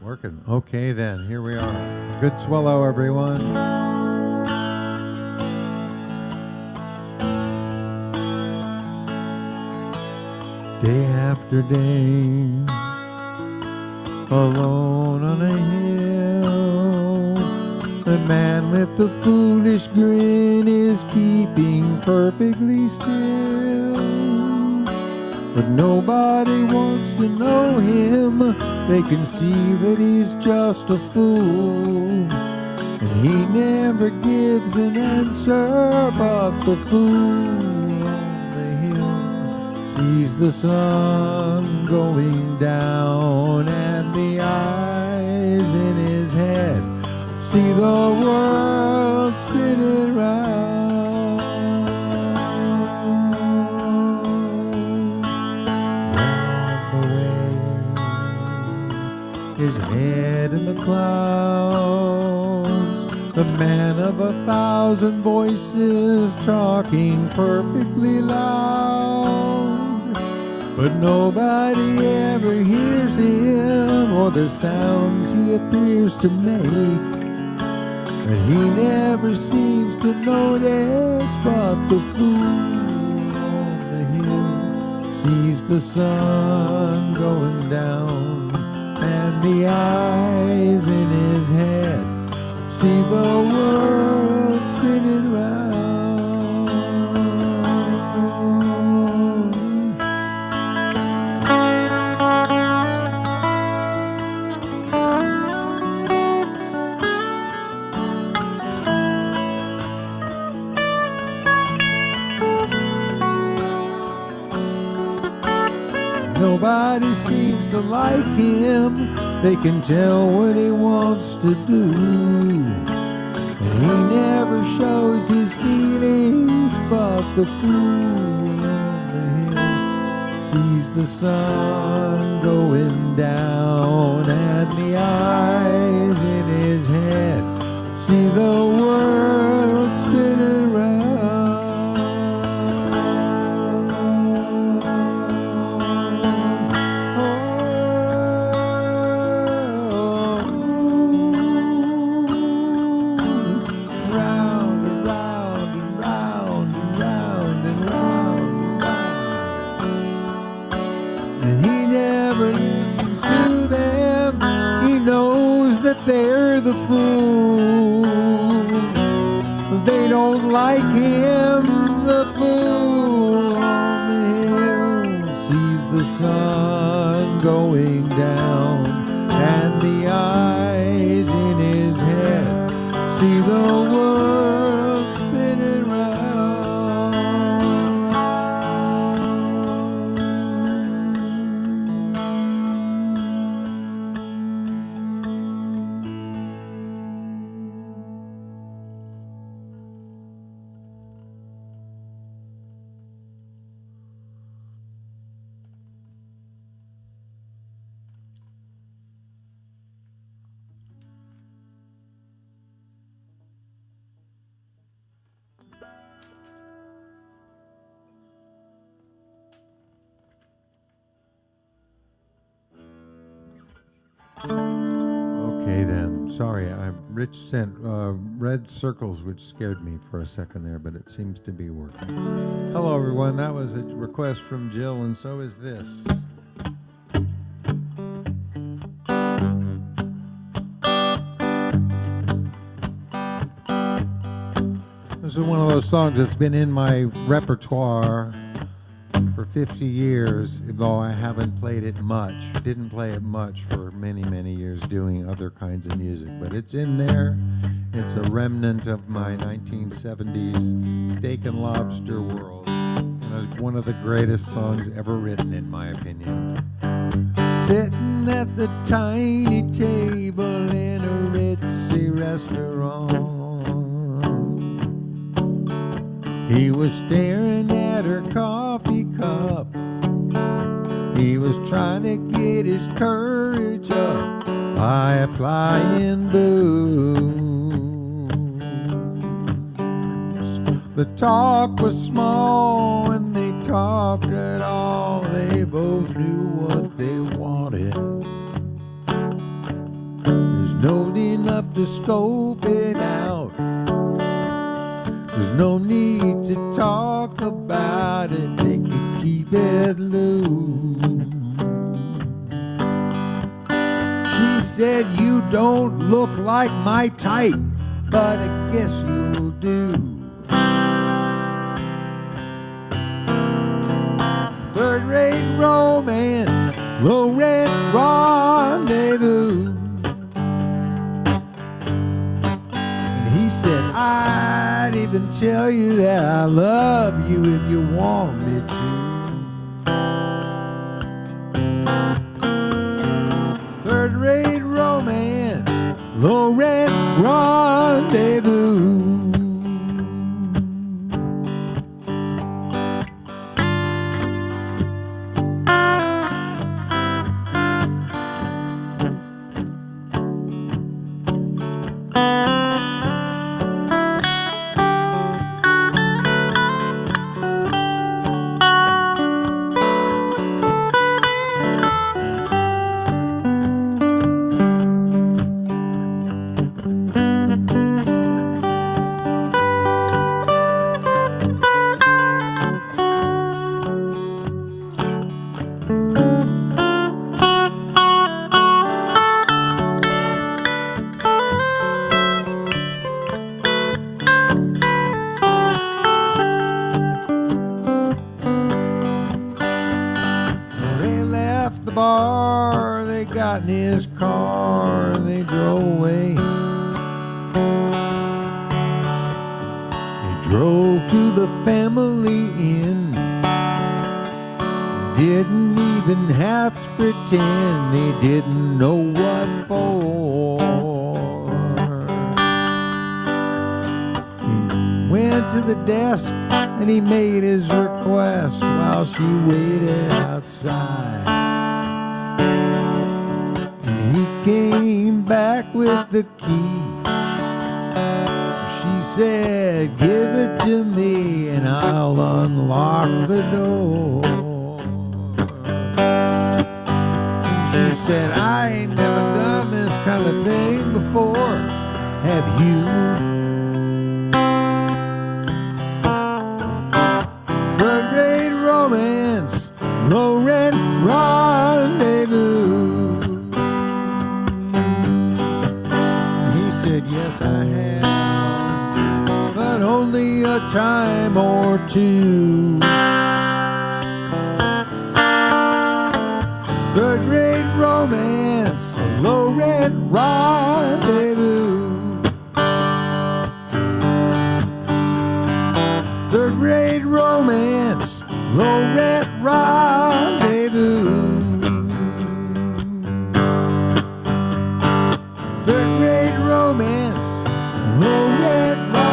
Working. Okay, then. Here we are. Good swallow, everyone. Day after day, alone on a hill, the man with the foolish grin is keeping perfectly still. But nobody wants to know him. They can see that he's just a fool. And he never gives an answer, but the fool on the hill sees the sun going down, and the eyes in his head see the world spinning round. His head in the clouds, the man of 1,000 voices talking perfectly loud. But nobody ever hears him or the sounds he appears to make. And he never seems to notice, but the fool on the hill sees the sun going down, and the eyes in his head see the world spinning round. Nobody seems to like him. They can tell what he wants to do, and he never shows his feelings. But the fool on the hill sees the sun going down, and the eyes in his head see the world spinning round. They're the fools. They don't like him. The fool on the hill sees the sun going down, and the eyes in his head see the world spinning round. Okay then. Sorry, Rich sent red circles, which scared me for a second there, but it seems to be working. Hello everyone, that was a request from Jill, and so is this. This is one of those songs that's been in my repertoire for 50 years, though I haven't played it much. Didn't play it much for many, many years doing other kinds of music, but it's in there. It's a remnant of my 1970s steak and lobster world, and it's one of the greatest songs ever written, in my opinion. Sitting at the tiny table in a ritzy restaurant, he was staring at her coffee cup. He was trying to get his courage up by applying booze. The talk was small and they talked at all. They both knew what they wanted. and old enough to scope it out. There's no need to talk about it, they can keep it loose. She said, you don't look like my type, but I guess you'll do. Third-rate romance, low-rent rendezvous. And he said, I'd even tell you that I love you if you want me to. Third-rate romance, low-rent rendezvous. Bar, they got in his car and they drove away. They drove to the family inn, didn't even have to pretend they didn't know what for. He went to the desk and he made his request while she waited outside. Came back with the key. She said, give it to me and I'll unlock the door. She said, I ain't never done this kind of thing before. Have you? Third-rate romance, low-rent rendezvous. Yes, I have, but only a time or two. Third-rate romance, a low-rent rendezvous. Third-rate romance, low-rent rendezvous. Third-rate romance, low-rent rendezvous.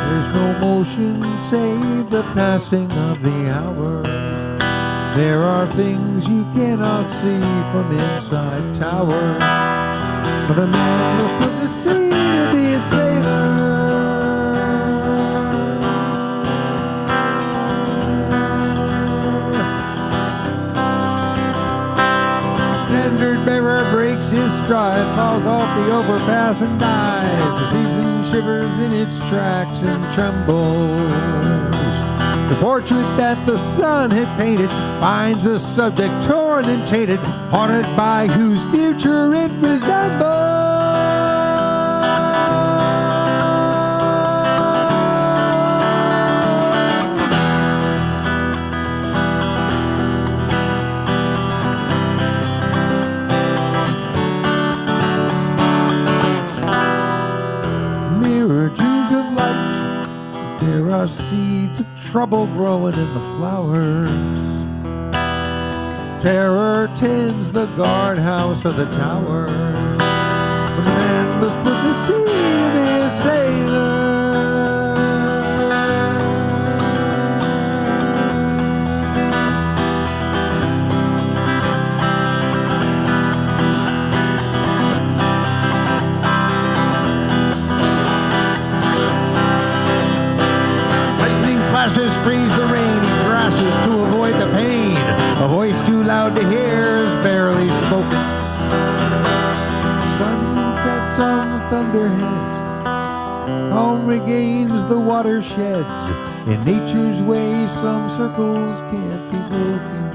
There's no motion save the passing of the hours. There are things you cannot see from inside towers. But a man must put to sea to be a sailor. Standard bearer breaks his stride, falls off the overpass and dies. The season shivers in its tracks and trembles. The portrait that the sun had painted finds the subject torn and tainted, haunted by whose future it resembles. Mirror dreams of light. There are seeds of trouble growing in the flowers. Terror tends the guardhouse of the towers. When a man must put to sea to be a sailor. Flashes freeze the rain, he crashes to avoid the pain. A voice too loud to hear is barely spoken. Sun sets on the thunderheads, calm regains the watersheds. In nature's way, some circles can't be broken.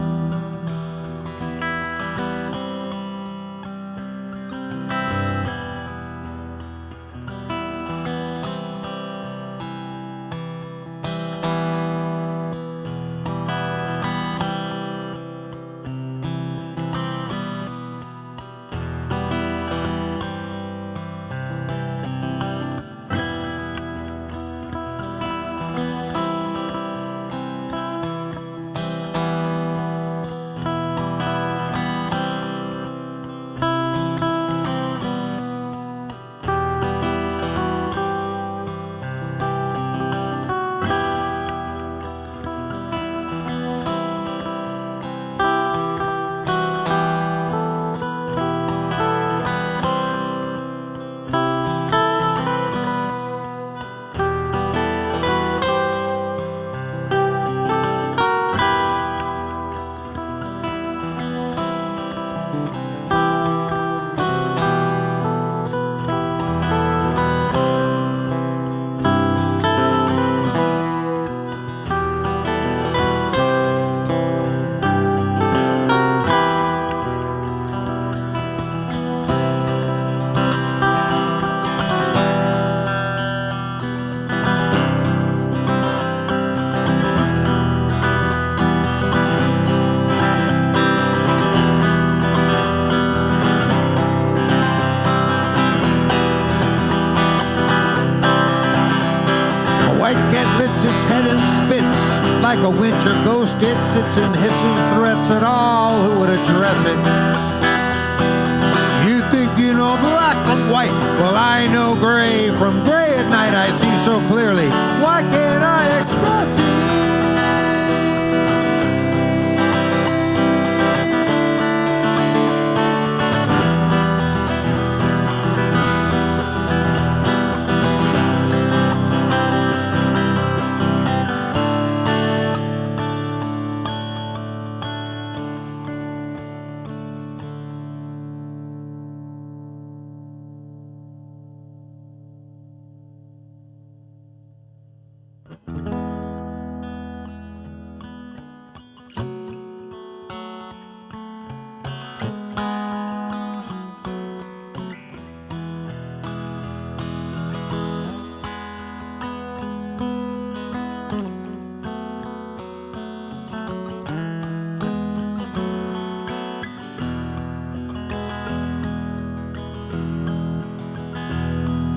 Its head and spits like a winter ghost. It sits and hisses threats at all who would address it. You think you know black from white? Well, I know gray. From gray at night I see so clearly. Why can't I express it?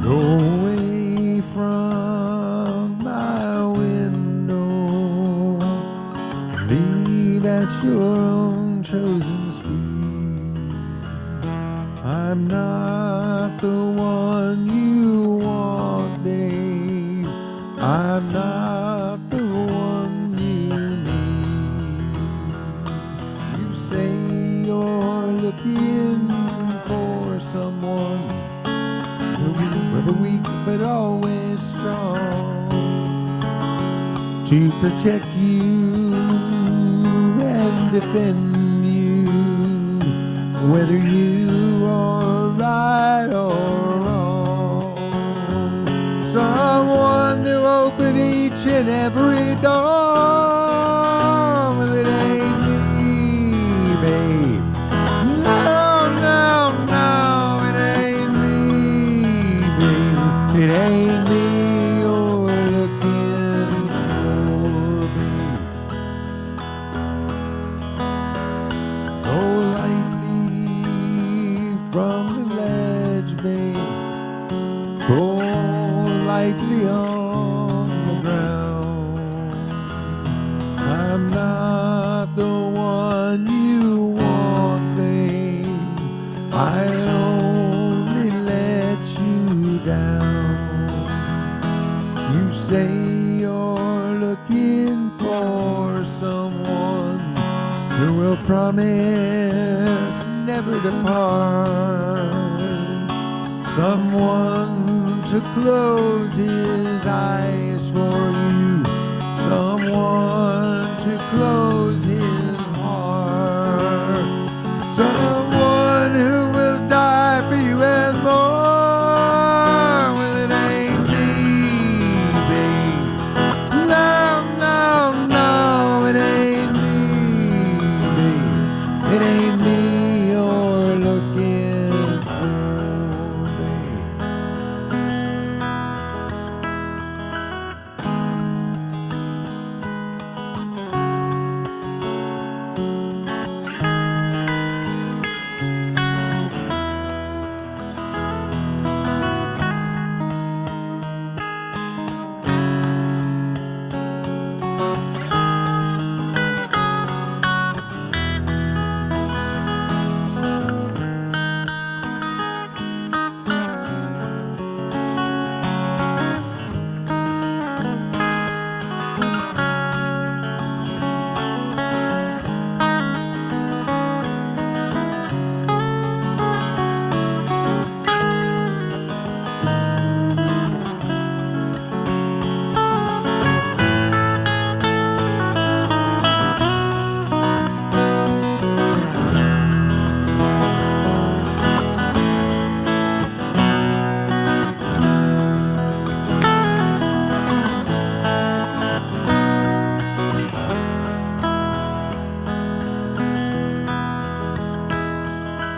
Go away from my window, leave at your own chosen speed. I'm not the one you want, babe. I'm not the one you need. You say you're looking for someone who's weak but always strong, to protect you and defend you, whether you are right or wrong. Someone to open each and every door. Well, it ain't me, babe. No, no, no, it ain't me, babe. It ain't me you're looking for, babe. Go lightly from the ledge, babe. Go lightly on the ground. I'm not the one you want, babe. I only let you down. You say you're looking for someone who will promise never to part, someone to close his eyes for you, someone to close his heart, someone who will die for you and more. Well, it ain't me, babe. No, no, no, it ain't me, babe. It ain't me you're looking for, babe.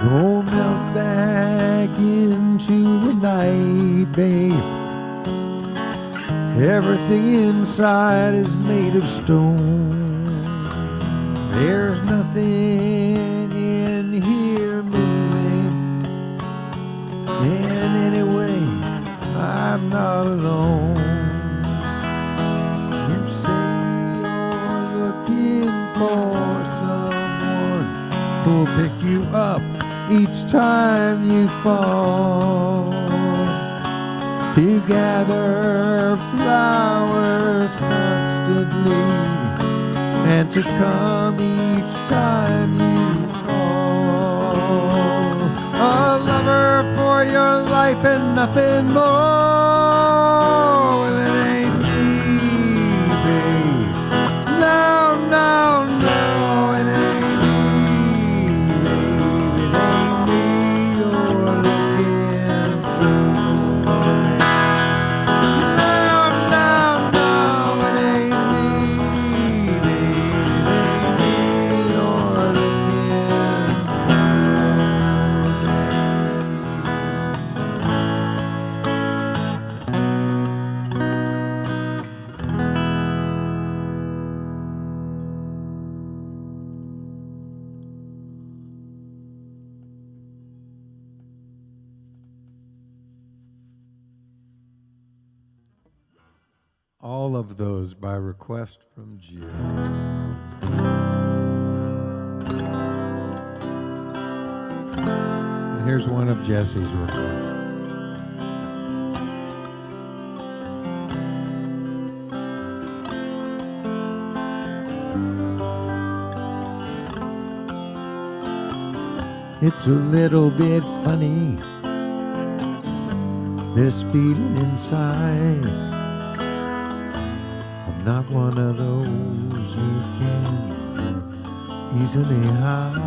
Go melt back into the night, babe. Everything inside is made of stone. There's nothing in here moving. And anyway, I'm not alone. You say you're looking for someone who'll pick you up each time you fall, to gather flowers constantly, and to come each time you call. A lover for your life and nothing more. Well, it ain't me, babe. No, no, no, it ain't me, babe. It ain't me you're looking for. No, no, no, it ain't me, babe. It ain't me you're looking for. All of those by request from Jill. And here's one of Jesse's requests. It's a little bit funny, this feeling inside. I'm not one of those you can easily hide.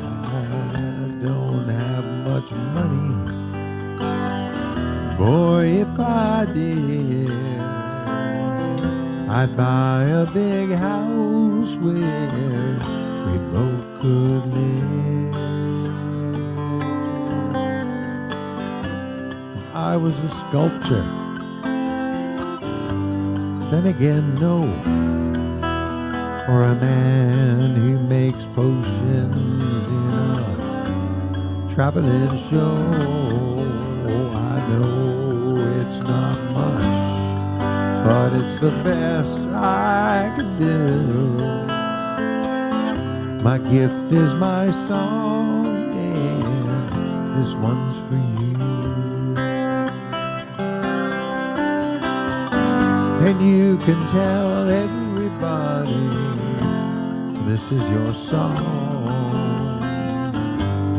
I don't have much money, boy, if I did, I'd buy a big house where we both could live. I was a sculptor, then again, no, or a man who makes potions in a traveling show. I know it's not much, but it's the best I can do. My gift is my song, and this one's for you. And you can tell everybody this is your song.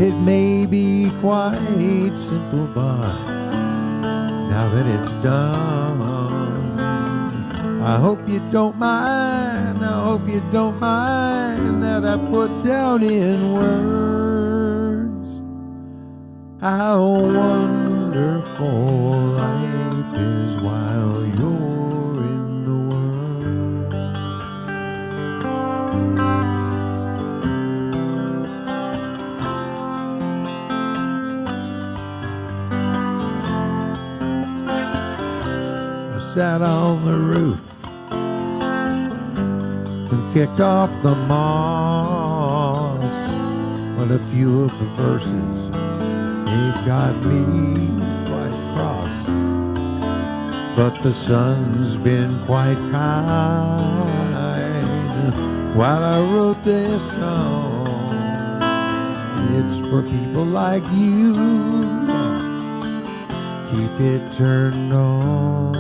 It may be quite simple, but now that it's done, I hope you don't mind, I hope you don't mind that I put down in words how wonderful life is while you're in the world. I sat on the roof and kicked off the moss, but a few of the verses, they've got me quite cross. But the sun's been quite kind while I wrote this song. It's for people like you, keep it turned on.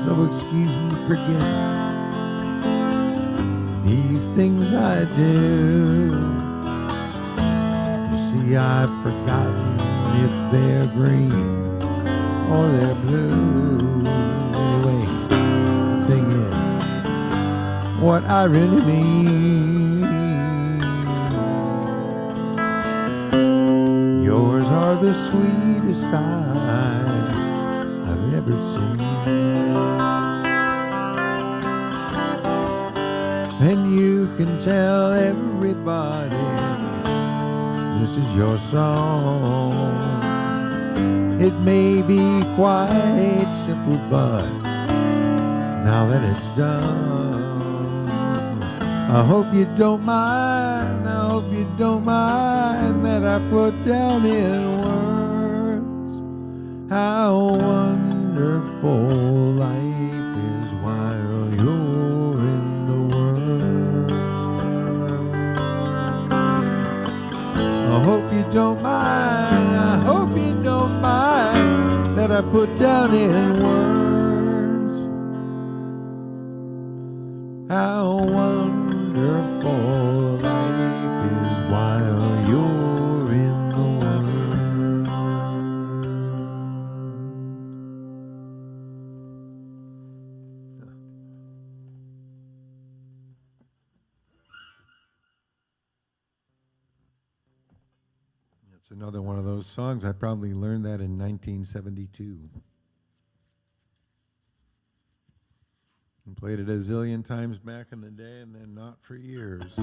So excuse me for getting these things I do. You see, I've forgotten if they're green or they're blue. Anyway, the thing is, what I really mean, yours are the sweetest eyes I've ever seen. And you can tell everybody this is your song. It may be quite simple, but now that it's done, I hope you don't mind, I hope you don't mind that I put down in words how wonderful life is while you're in the world. I hope you don't mind, I hope you don't mind that I put down in words how wonderful life is while you're in the world. It's another one of those songs. I probably learned that in 1972. And played it a zillion times back in the day, and then not for years.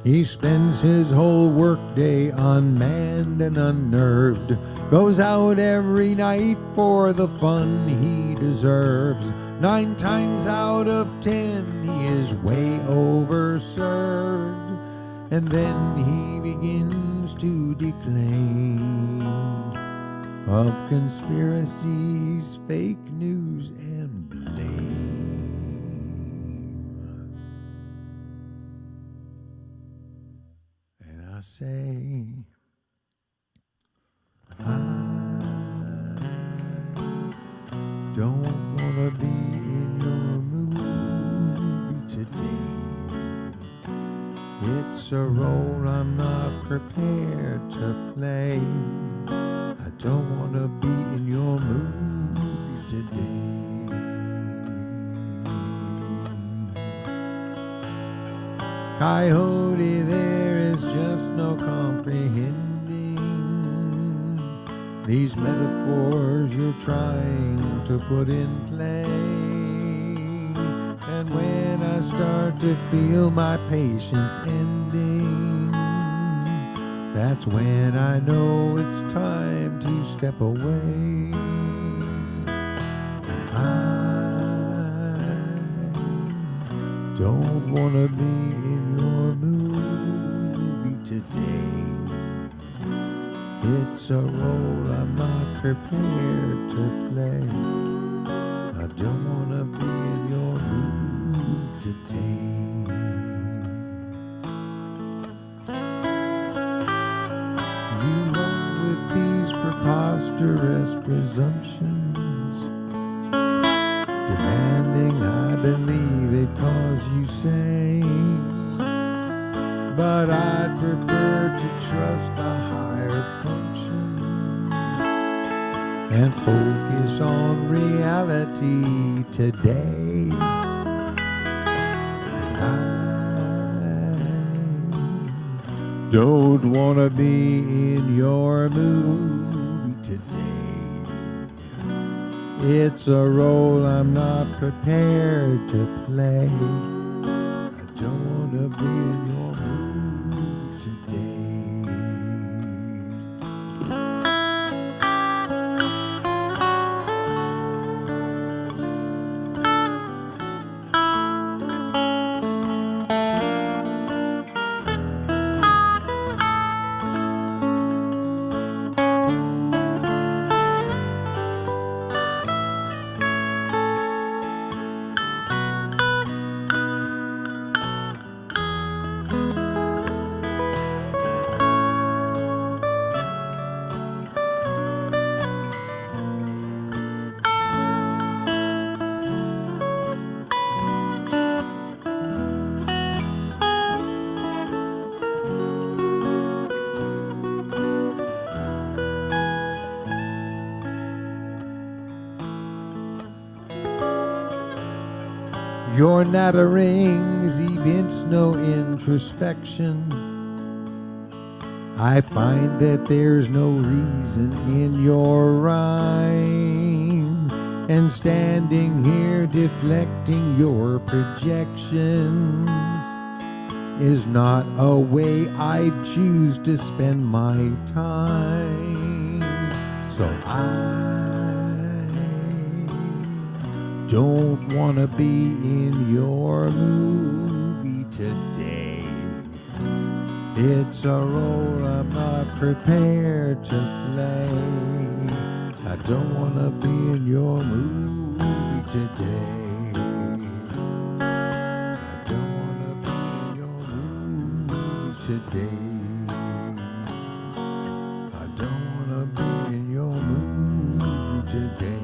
He spends his whole workday unmanned and unnerved, goes out every night for the fun he deserves. 9 times out of 10 he is way overserved, and then he begins to declaim of conspiracies, fake news, and blame. say, I don't wanna be in your movie today. It's a role I'm not prepared to play. I don't wanna be in your movie today. Coyote, there is just no comprehending these metaphors you're trying to put in play. And when I start to feel my patience ending, that's when I know it's time to step away. I don't wanna be in your movie today. It's a role I'm not prepared to play. I don't wanna be in your movie today. You run with these preposterous presumptions, demanding I believe it 'cause you say. But I'd prefer to trust a higher function and focus on reality today. I don't wanna be in your movie today. It's a role I'm not prepared to play. I don't wanna be in your movie today. Your natterings evince no introspection. I find that there's no reason in your rhyme, and standing here deflecting your projections is not a way I'd choose to spend my time. So I don't wanna be in your movie today. It's a role I'm not prepared to play. I don't wanna be in your movie today. I don't wanna be in your movie today. I don't wanna be in your movie today.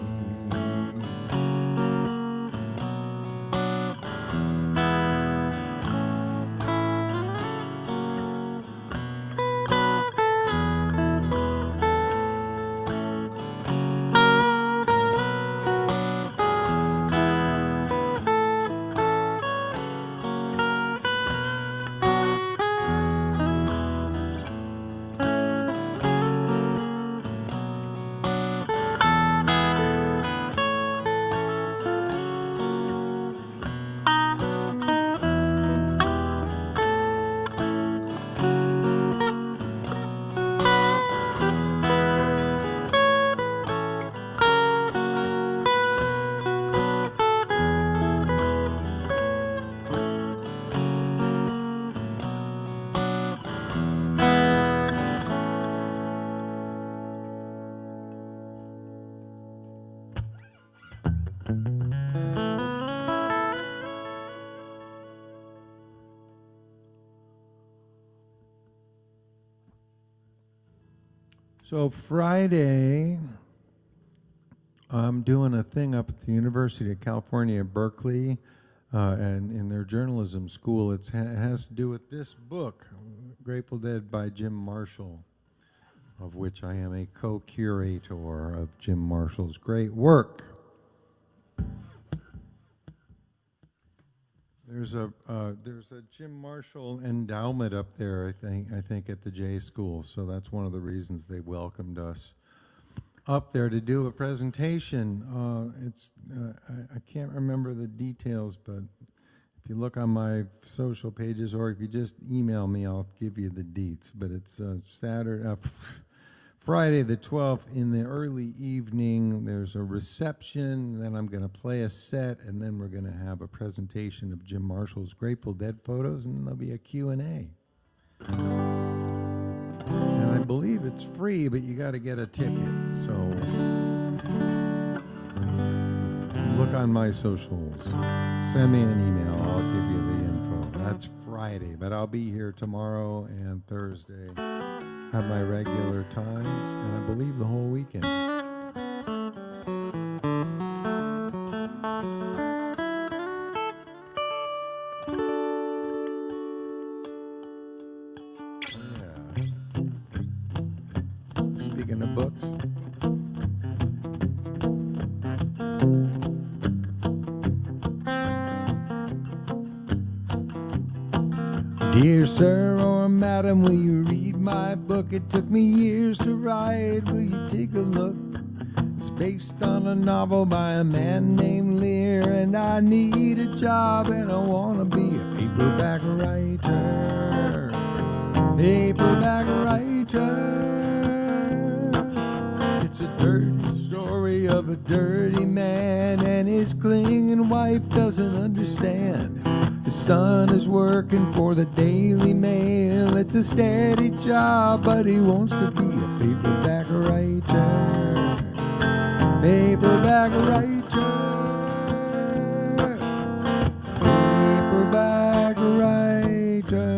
So Friday, I'm doing a thing up at the University of California, Berkeley, and in their journalism school. It has to do with this book, Grateful Dead by Jim Marshall, of which I am a co-curator of Jim Marshall's great work. There's a Jim Marshall endowment up there, I think at the J School. So that's one of the reasons they welcomed us up there to do a presentation. I can't remember the details, but if you look on my social pages, or if you just email me, I'll give you the deets. But it's Friday the 12th in the early evening. There's a reception, then I'm going to play a set, and then we're going to have a presentation of Jim Marshall's Grateful Dead photos, and there'll be a Q&A. And I believe it's free, but you got to get a ticket. So look on my socials. Send me an email. I'll give you the info. That's Friday, but I'll be here tomorrow and Thursday at my regular times, and I believe the whole weekend. Speaking of books, dear sir or madam, will you read my book? It took me years to write. Will you take a look? It's based on a novel by a man named Lear, and I need a job and I want to be a paperback writer. Paperback writer. It's a dirty story of a dirty man, and his clinging wife doesn't understand. His son is working for the Daily Mail. It's a steady job, but he wants to be a paperback writer. Paperback writer. Paperback writer.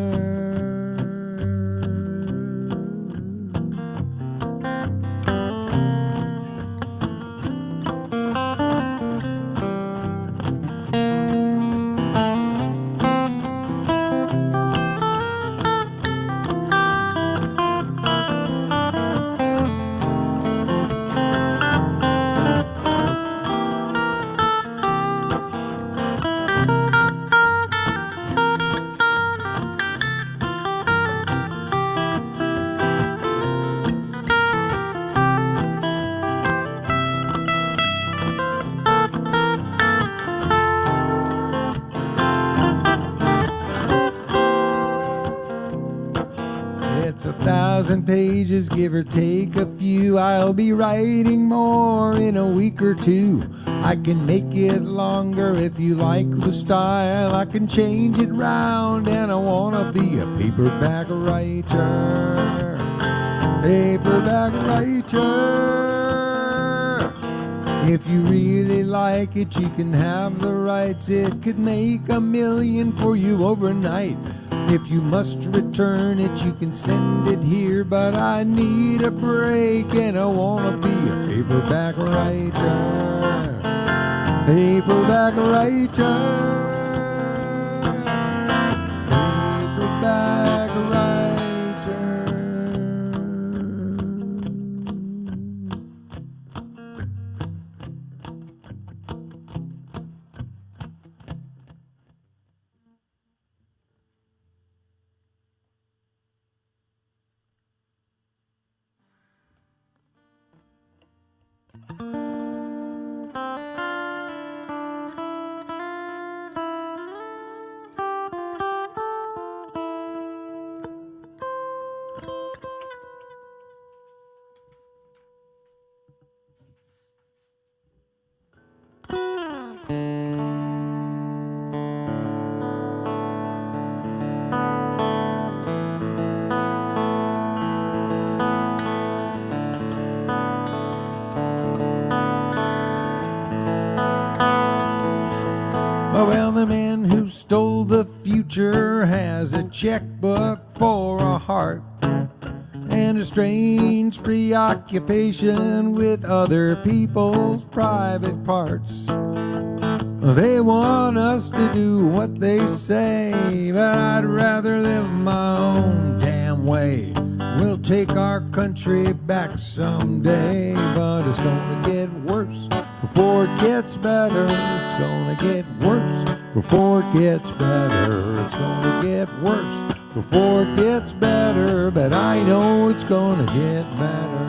It's 1,000 pages, give or take a few. I'll be writing more in a week or two. I can make it longer if you like the style. I can change it round, and I want to be a paperback writer. Paperback writer. If you really like it, you can have the rights. It could make $1 million for you overnight. If you must return it, you can send it here. But I need a break, and I want to be a paperback writer. Paperback writer. Paperback writer. Well, the man who stole the future has a checkbook for a heart, and and a strange preoccupation with other people's private parts. They want us to do what they say, but I'd rather live my own damn way. We'll take our country back someday, but it's gonna get worse before it gets better. It's gonna get worse before it gets better. It's gonna get worse before it gets better, but I know it's gonna get better.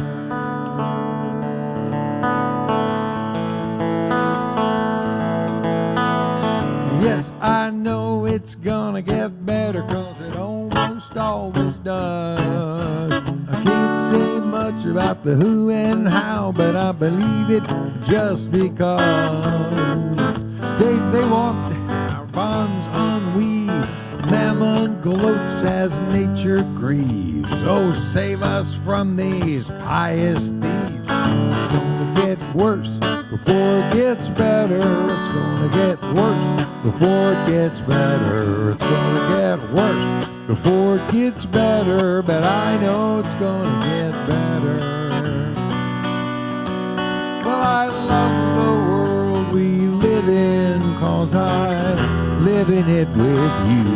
Yes, I know it's gonna get better, 'cause it almost always does. I can't say much about the who and how, but I believe it just because. They walked our bonds unweave. Mammon gloats as nature grieves. Oh, save us from these pious thieves. It's gonna get worse before it gets better. It's gonna get worse before it gets better. It's gonna get worse before it gets better, but I know it's gonna get better. Well, I love the world we live in, 'cause I live in it with you.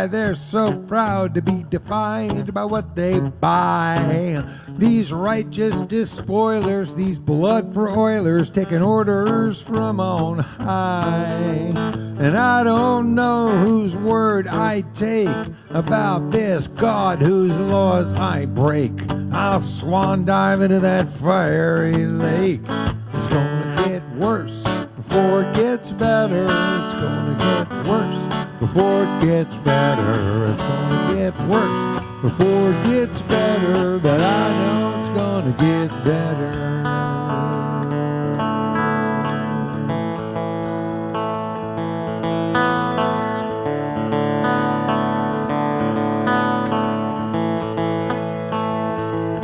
They're so proud to be defined by what they buy. These righteous despoilers, these blood for oilers, taking orders from on high. And I don't know whose word I take about this God whose laws I break. I'll swan dive into that fiery lake. It's gonna get worse before it gets better. It's gonna get worse before it gets better. It's gonna get worse before it gets better, but I know it's gonna get better.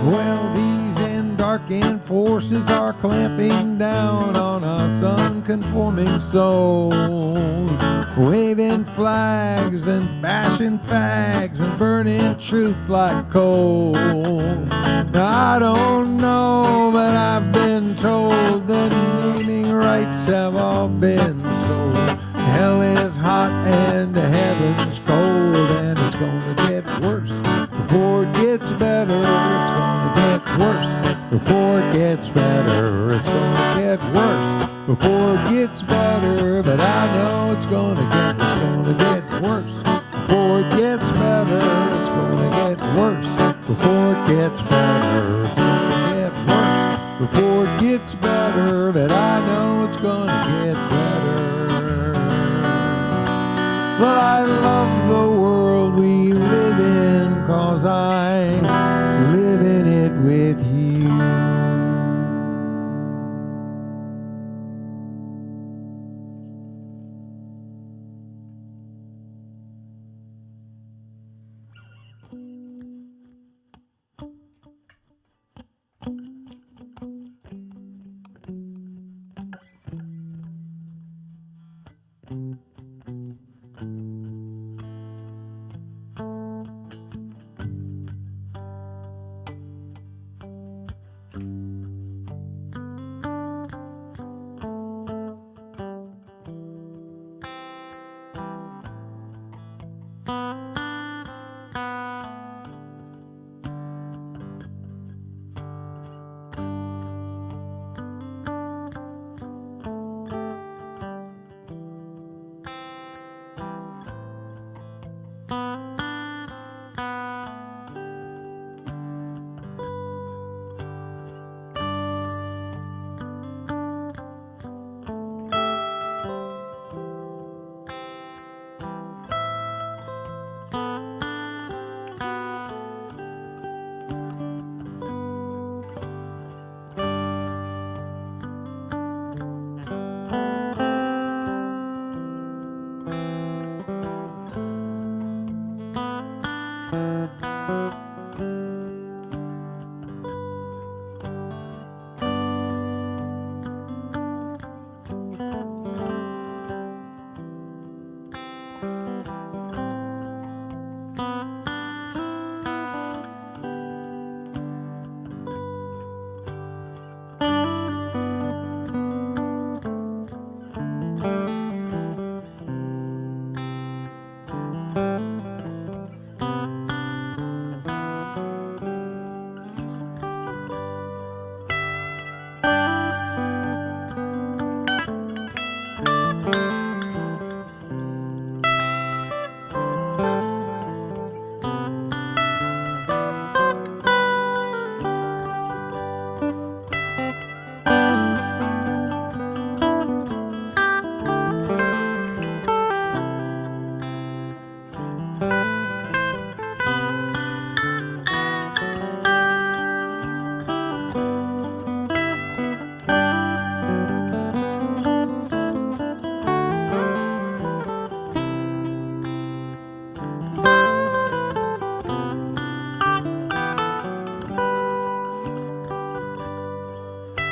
Well, these darkened forces are clamping down on us unconforming souls, waving flags and bashing fags and burning truth like coal. Now, I don't know, but I've been told that naming rights have all been sold. Hell is hot and heaven's cold, and it's gonna get worse before it gets better. It's gonna get worse before it gets better. It's gonna get worse before it gets better, but I know it's gonna get worse before it gets better. It's gonna get worse before it gets better. It's gonna get worse before it gets better, but I know it's gonna get better. Well, I love the world we live in, 'cause I live in it with you.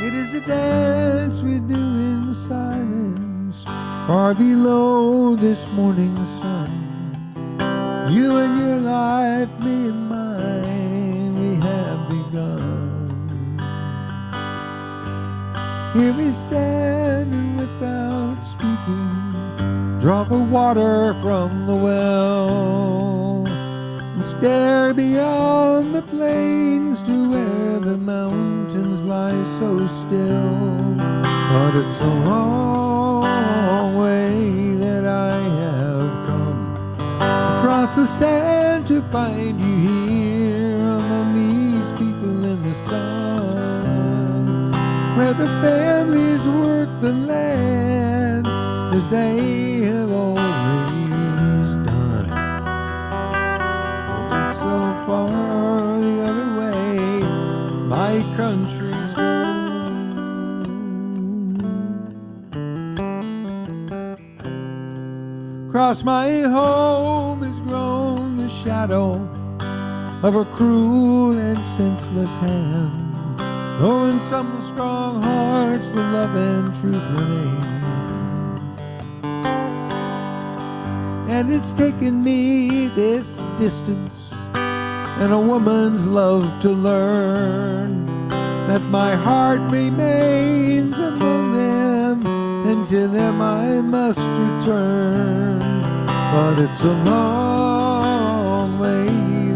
It is a dance we do in silence, far below this morning sun. You and your life, me and mine, we have begun. Here we stand and without speaking, draw the water from the well, and stare beyond the plains to where the mountains lie so still. But it's a long way that I have come across the sand to find you here among these people in the sun, where the families work the land as they have always done. Oh, so far the other way, my country's grown. Across my home has grown the shadow of a cruel and senseless hand, though in some strong hearts the love and truth remain. And it's taken me this distance and a woman's love to learn that my heart remains among them, and to them I must return. But it's a long way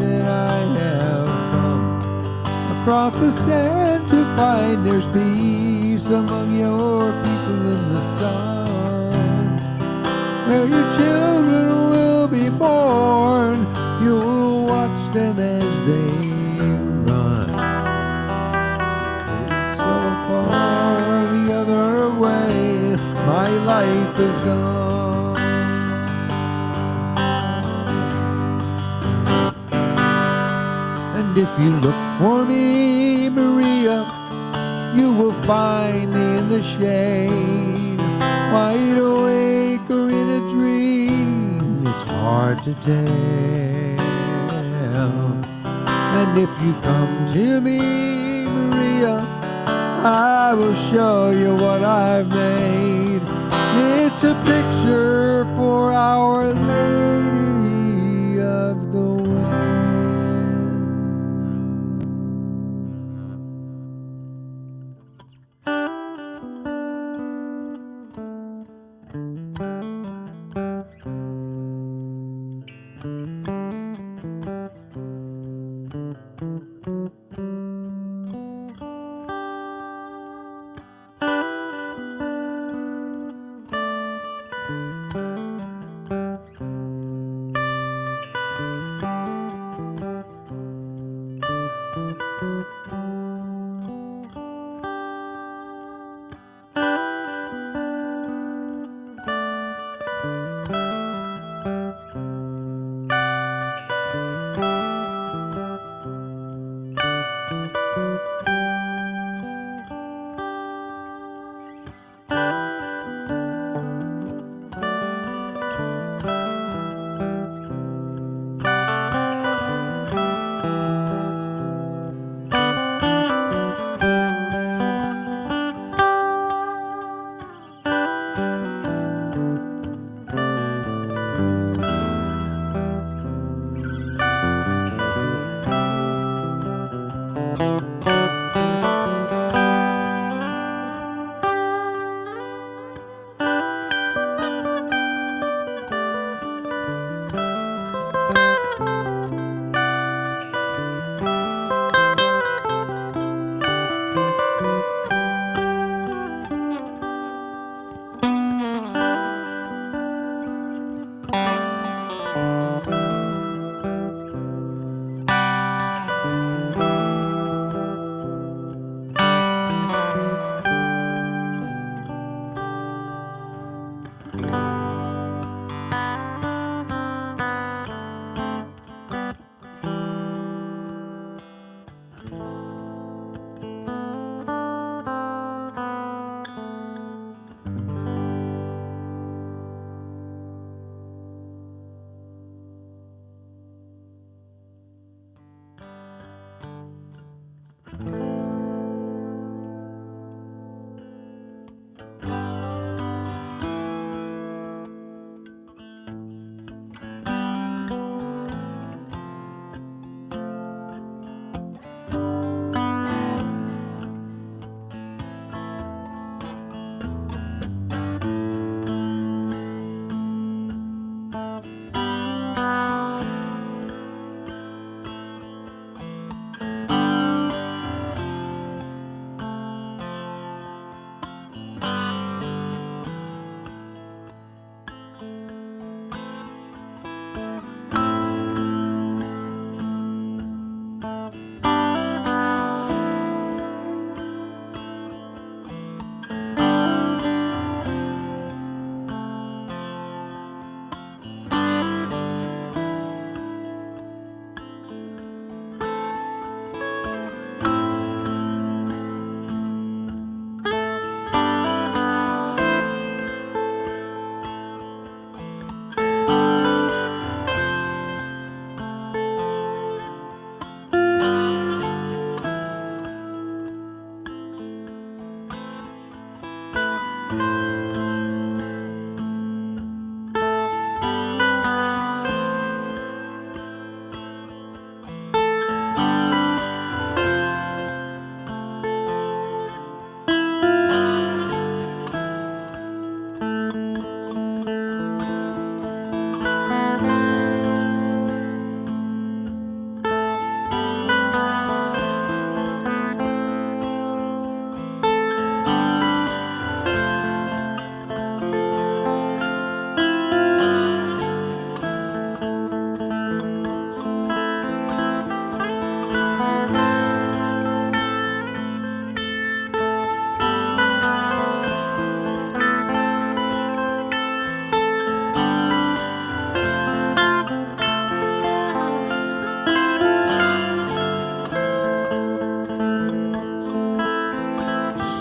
that I have come across the sand to find there's peace among your people in the sun, where your children will be born. You'll watch them as they run. It's so far the other way, my life is gone. And if you look for me, Maria, you will find me in the shade, wide awake or in a dream, it's hard to tell. And if you come to me, Maria, I will show you what I've made. It's a picture for Our Lady of the Way.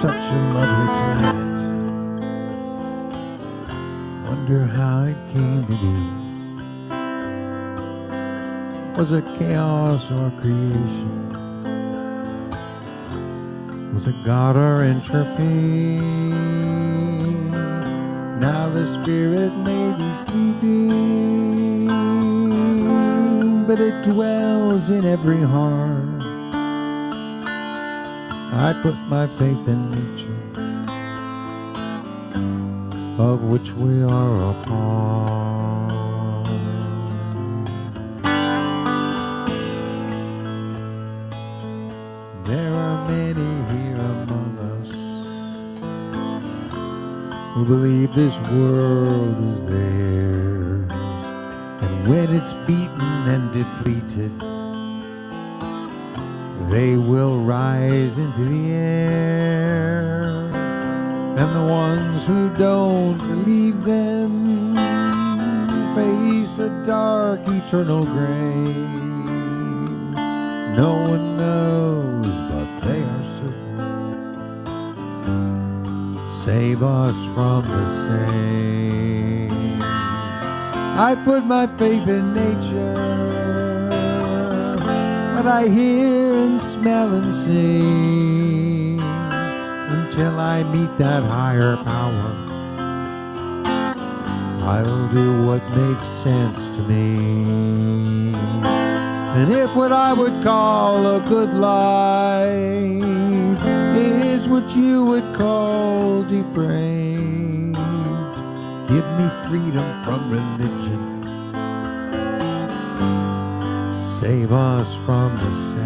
such a lovely planet. Wonder how it came to be. Was it chaos or creation? Was it God or entropy? Now the spirit may be sleeping, but it dwells in every heart. I put my faith in nature, of which we are a part. There are many here among us who believe this world is theirs, and when it's beaten and depleted, they will rise into the air. And the ones who don't believe them face a dark eternal grave. No one knows, but they are certain. Save us from the same. I put my faith in nature, what I hear and smell and see, until I meet that higher power. I'll do what makes sense to me. And if what I would call a good life is what you would call depraved, give me freedom from religion. Save us from the saved.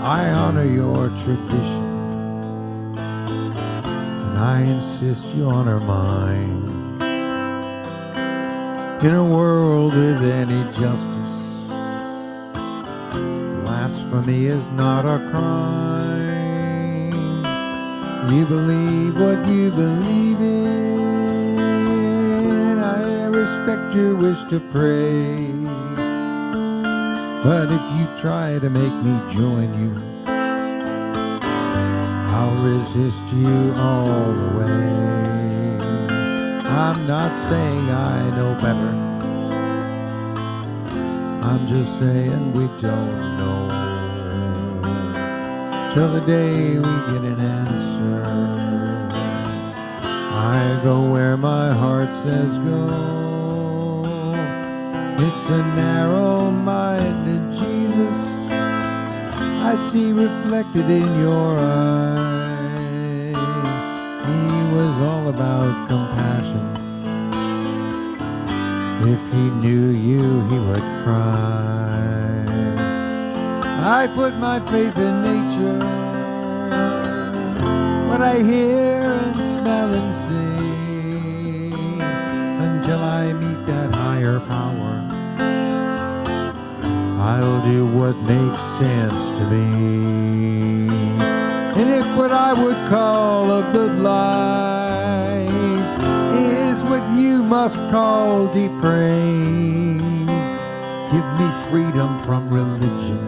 I honor your tradition, and I insist you honor mine. In a world with any justice, blasphemy is not a crime. You believe what you believe in, I respect your wish to pray. But if you try to make me join you, I'll resist you all the way. I'm not saying I know better, I'm just saying we don't know till the day we get an answer. I go where my heart says go. It's a narrow-minded Jesus I see reflected in your eye. He was all about compassion. If he knew you, he would cry. I put my faith in nature, what I hear and smell and see, until I meet that higher power. I'll do what makes sense to me. And if what I would call a good life is what you must call depraved, give me freedom from religion.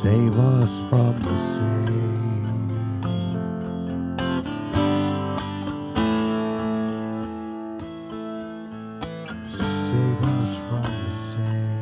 Save us from the same. Save us from the same.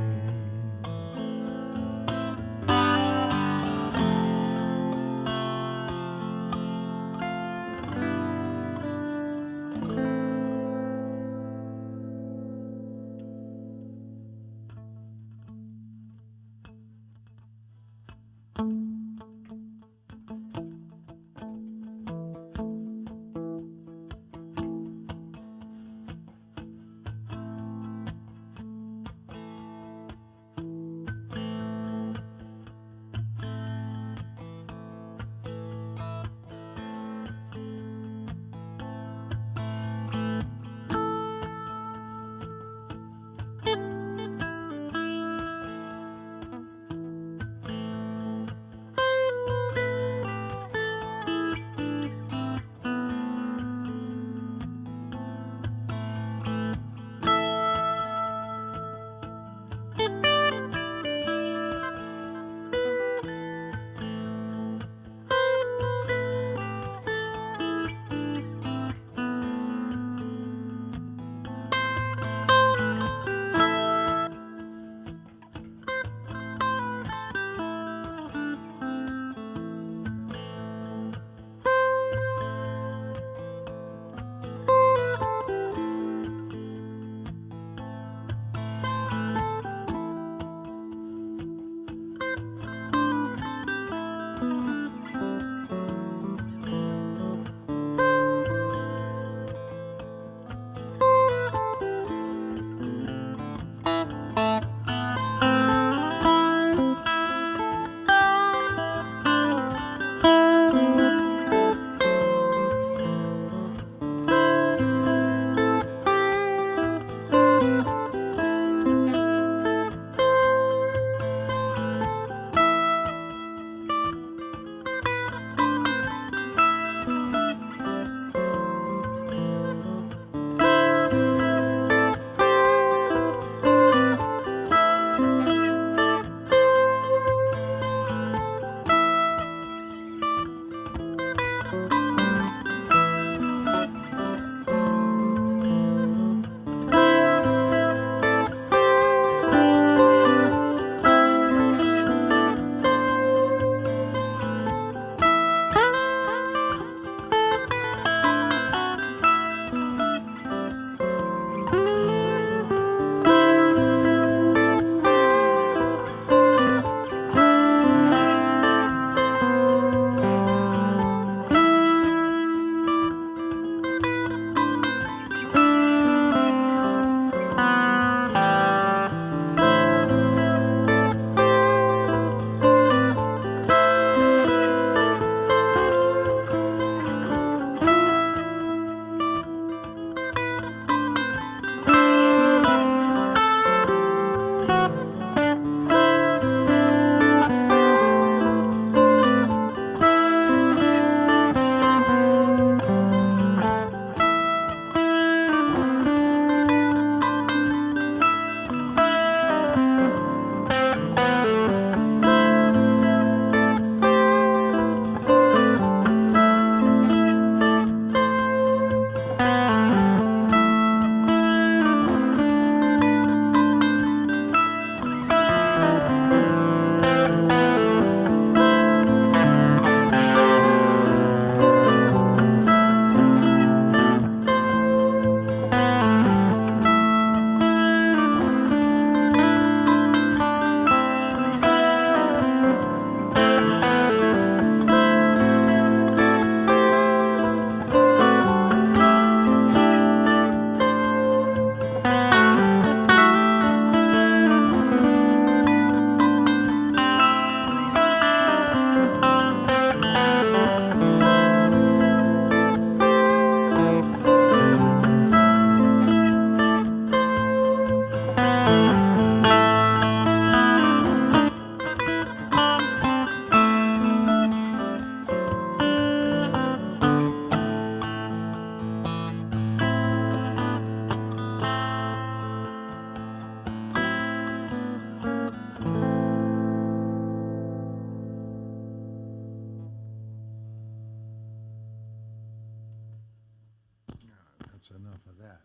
That's enough of that.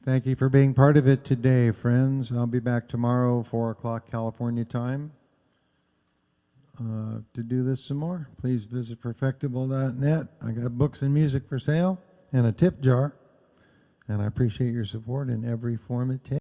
Thank you for being part of it today, friends. I'll be back tomorrow, 4 o'clock California time, to do this some more. Please visit perfectible.net. I got books and music for sale and a tip jar, and I appreciate your support in every form it takes.